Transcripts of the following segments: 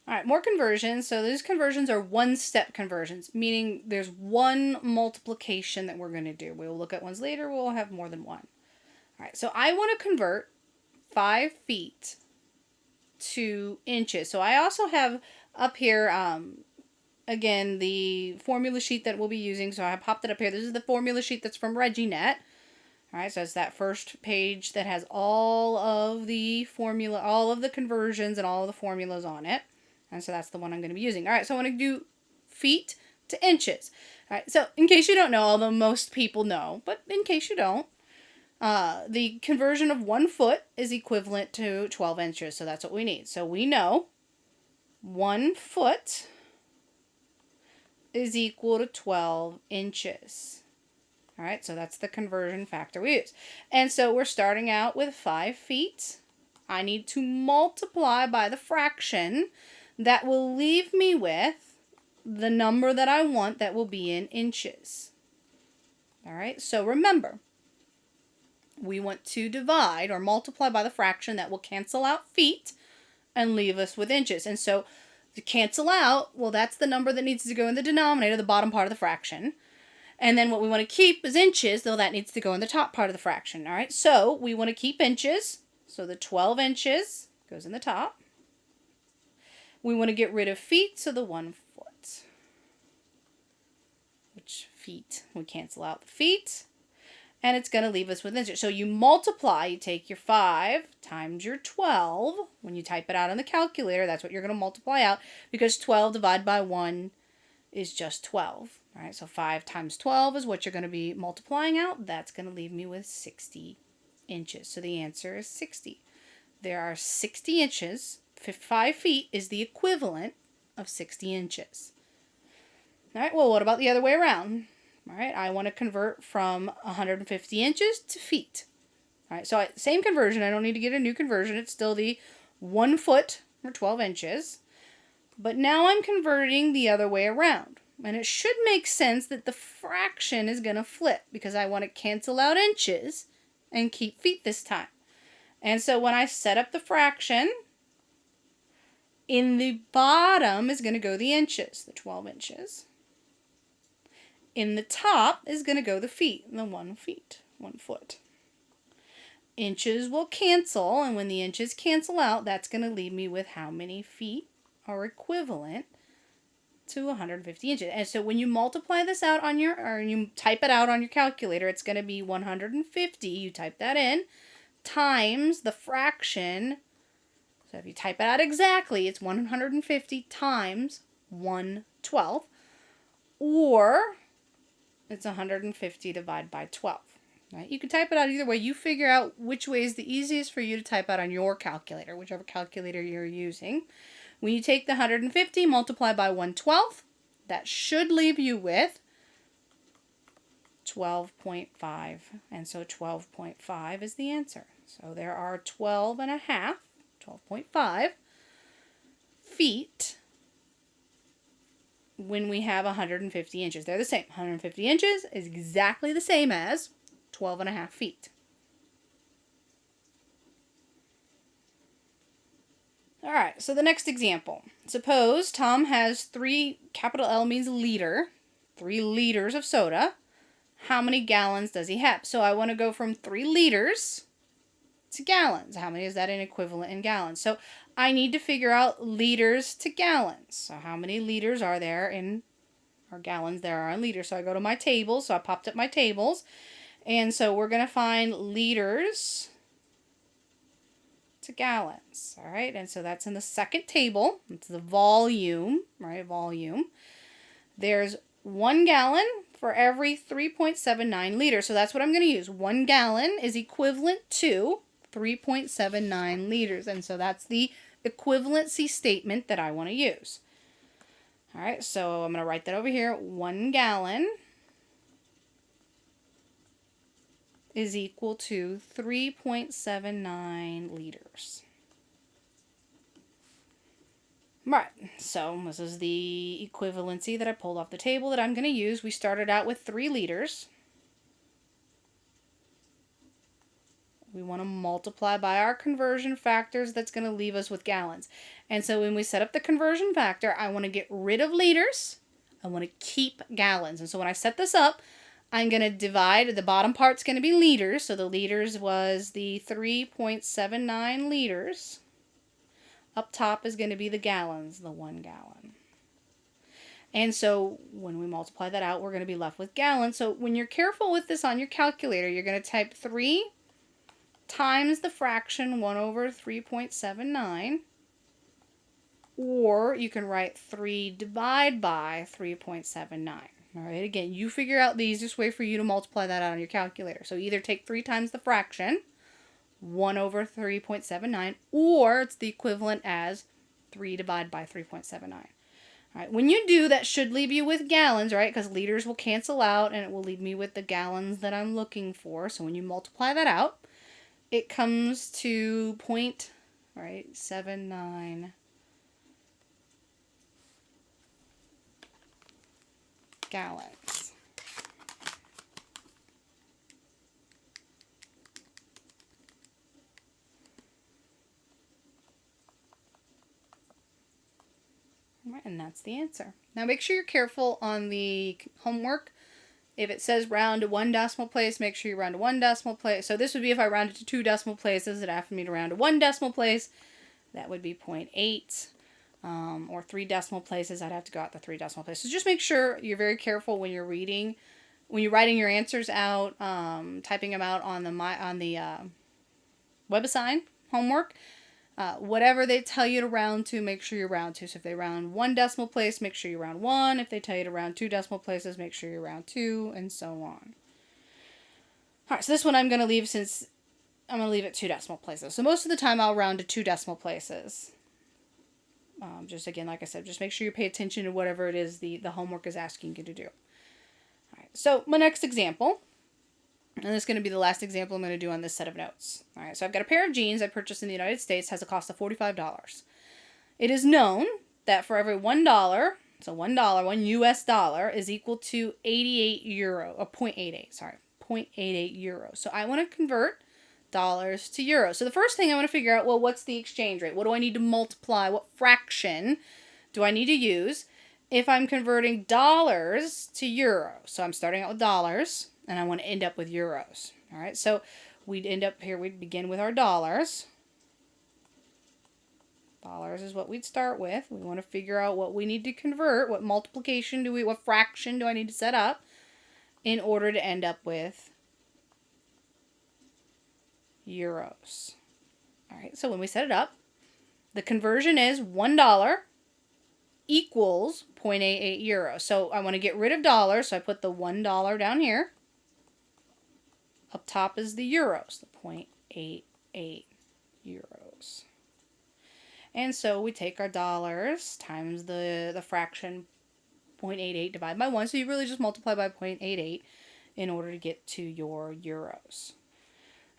All right, more conversions. So these conversions are one-step conversions, meaning there's one multiplication that we're going to do. We'll look at ones later. We'll have more than one. All right, so I want to convert 5 feet to inches. So I also have up here, again, the formula sheet that we'll be using. So I popped it up here. This is the formula sheet that's from ReggieNet. All right, so it's that first page that has all of the formula, all of the conversions and all of the formulas on it. And so that's the one I'm going to be using. All right, so I want to do feet to inches. All right, so in case you don't know, although most people know, but in case you don't, the conversion of 1 foot is equivalent to 12 inches. So that's what we need. So we know 1 foot is equal to 12 inches. All right, so that's the conversion factor we use. And so we're starting out with 5 feet. I need to multiply by the fraction that will leave me with the number that I want that will be in inches. All right, so remember, we want to divide or multiply by the fraction that will cancel out feet and leave us with inches. And so to cancel out, well, that's the number that needs to go in the denominator, the bottom part of the fraction. And then what we want to keep is inches, though that needs to go in the top part of the fraction. All right, so we want to keep inches. So the 12 inches goes in the top. We want to get rid of feet, so the 1 foot. Which feet, we cancel out the feet. And it's going to leave us with inches. So you multiply, you take your 5 times your 12. When you type it out on the calculator, that's what you're going to multiply out, because 12 divided by 1 is just 12. All right, so 5 times 12 is what you're going to be multiplying out. That's going to leave me with 60 inches. So the answer is 60. There are 60 inches. 5 feet is the equivalent of 60 inches. All right, well, what about the other way around? All right, I want to convert from 150 inches to feet. All right, so same conversion. I don't need to get a new conversion. It's still the 1 foot or 12 inches. But now I'm converting the other way around. And it should make sense that the fraction is going to flip, because I want to cancel out inches and keep feet this time. And so when I set up the fraction, in the bottom is going to go the inches, the 12 inches. In the top is going to go the feet, the 1 foot. Inches will cancel, and when the inches cancel out, that's going to leave me with how many feet are equivalent to 150 inches. And so when you multiply this out on or you type it out on your calculator, it's going to be 150. You type that in times the fraction. So if you type it out exactly, it's 150 times 1/12, or it's 150 divided by 12. Right? You can type it out either way. You figure out which way is the easiest for you to type out on your calculator, whichever calculator you're using. When you take the 150, multiply by 1/12, that should leave you with 12.5. And so 12.5 is the answer. So there are 12.5 feet when we have 150 inches. They're the same. 150 inches is exactly the same as 12.5 feet. All right, so the next example. Suppose Tom has 3, capital L means liter, 3 liters of soda. How many gallons does he have? So I want to go from 3 liters to gallons. How many is that in equivalent in gallons? So I need to figure out liters to gallons. So how many liters are there in, or gallons there are in liters? So I go to my tables. So I popped up my tables. And so we're going to find liters to gallons. All right, and so that's in the second table. It's the volume, right? Volume. There's 1 gallon for every 3.79 liters. So that's what I'm going to use. 1 gallon is equivalent to 3.79 liters. And so that's the equivalency statement that I want to use. All right, so I'm going to write that over here. 1 gallon is equal to 3.79 liters. Right, so this is the equivalency that I pulled off the table that I'm going to use. We started out with 3 liters. We want to multiply by our conversion factors. That's going to leave us with gallons. And so when we set up the conversion factor, I want to get rid of liters. I want to keep gallons. And so when I set this up, I'm going to divide. The bottom part's going to be liters. So the liters was the 3.79 liters. Up top is going to be the gallons, the 1 gallon. And so when we multiply that out, we're going to be left with gallons. So when you're careful with this on your calculator, you're going to type 3 times the fraction 1 over 3.79. Or you can write 3 divided by 3.79. All right, again, you figure out the easiest way for you to multiply that out on your calculator. So either take 3 times the fraction, 1 over 3.79, or it's the equivalent as 3 divided by 3.79. All right, when you do, that should leave you with gallons, right? Because liters will cancel out, and it will leave me with the gallons that I'm looking for. So when you multiply that out, it comes to 0.79 gallons. Right, and that's the answer. Now make sure you're careful on the homework. If it says round to 1 decimal place, make sure you round to 1 decimal place. So this would be if I rounded to 2 decimal places, it'd ask me to round to 1 decimal place. That would be 0.8. Or 3 decimal places, I'd have to go out to 3 decimal places. So just make sure you're very careful when you're reading, when you're writing your answers out, typing them out on the WebAssign homework. Whatever they tell you to round to, make sure you round to. So if they round 1 decimal place, make sure you round 1. If they tell you to round 2 decimal places, make sure you round 2, and so on. All right, so this one I'm going to leave since I'm going to leave it 2 decimal places. So most of the time I'll round to 2 decimal places. Just again, like I said, just make sure you pay attention to whatever it is the homework is asking you to do. All right, so my next example, and this is going to be the last example I'm going to do on this set of notes. All right, so I've got a pair of jeans I purchased in the United States, has a cost of $45. It is known that for every $1, so $1 US dollar is equal to 88 euro, or 0.88, sorry, 0.88 euros. So I want to convert dollars to euros. So the first thing I want to figure out, well, what's the exchange rate? What do I need to multiply? What fraction do I need to use if I'm converting dollars to euros? So I'm starting out with dollars, and I want to end up with euros. All right, so we'd end up here, we'd begin with our dollars. Dollars is what we'd start with. We want to figure out what we need to convert, what multiplication do we, what fraction do I need to set up in order to end up with euros. All right, so when we set it up, the conversion is $1 equals 0.88 euros. So I want to get rid of dollars, so I put the $1 down here. Up top is the euros, the 0.88 euros. And so we take our dollars times the fraction 0.88 divided by 1. So you really just multiply by 0.88 in order to get to your euros.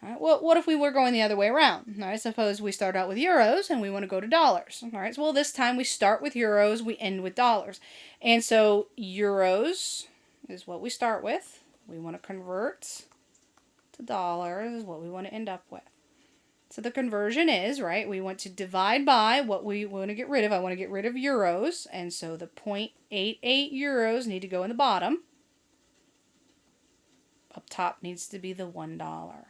All right, well, what if we were going the other way around? All right, suppose we start out with euros and we want to go to dollars. All right, so well, this time we start with euros, we end with dollars. And so euros is what we start with. We want to convert to dollars is what we want to end up with. So the conversion is, right, we want to divide by what we want to get rid of. I want to get rid of euros, and so the 0.88 euros need to go in the bottom. Up top needs to be the $1.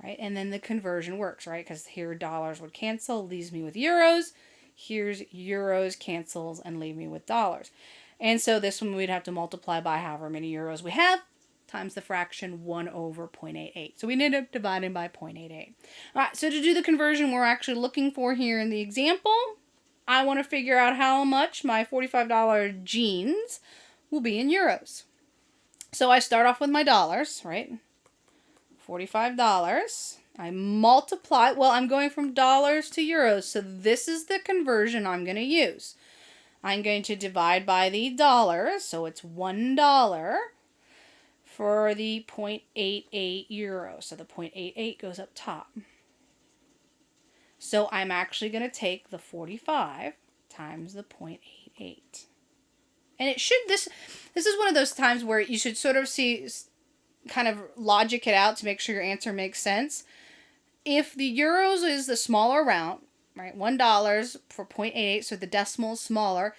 Right, and then the conversion works, right, because here dollars would cancel, leaves me with euros. Here's euros cancels and leave me with dollars. And so this one we'd have to multiply by however many euros we have, times the fraction 1 over 0.88. So we end up dividing by 0.88. All right, so to do the conversion we're actually looking for here in the example, I want to figure out how much my $45 jeans will be in euros. So I start off with my dollars, right? $45. I multiply, well, I'm going from dollars to euros, so this is the conversion I'm going to use. I'm going to divide by the dollars, so it's $1 for the 0.88 euros. So the 0.88 goes up top. So I'm actually going to take the 45 times the 0.88. And it should, this is one of those times where you should sort of see, kind of logic it out to make sure your answer makes sense. If the euros is the smaller amount, right, $1 for 0.88, so the decimal is smaller,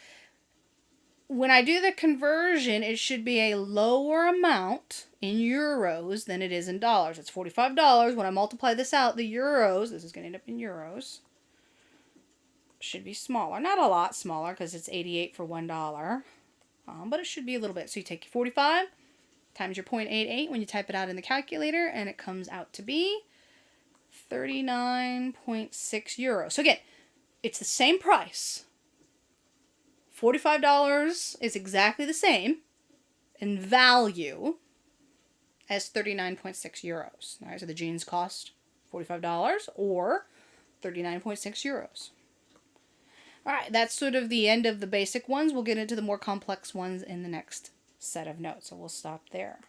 when I do the conversion, it should be a lower amount in euros than it is in dollars. It's $45. When I multiply this out, the euros, this is going to end up in euros, should be smaller. Not a lot smaller because it's 88 for $1, but it should be a little bit. So you take your 45 times your 0.88 when you type it out in the calculator, and it comes out to be 39.6 euros. So again, it's the same price. $45 is exactly the same in value as 39.6 euros. All right, so the jeans cost $45 or 39.6 euros. All right, that's sort of the end of the basic ones. We'll get into the more complex ones in the next set of notes, so we'll stop there.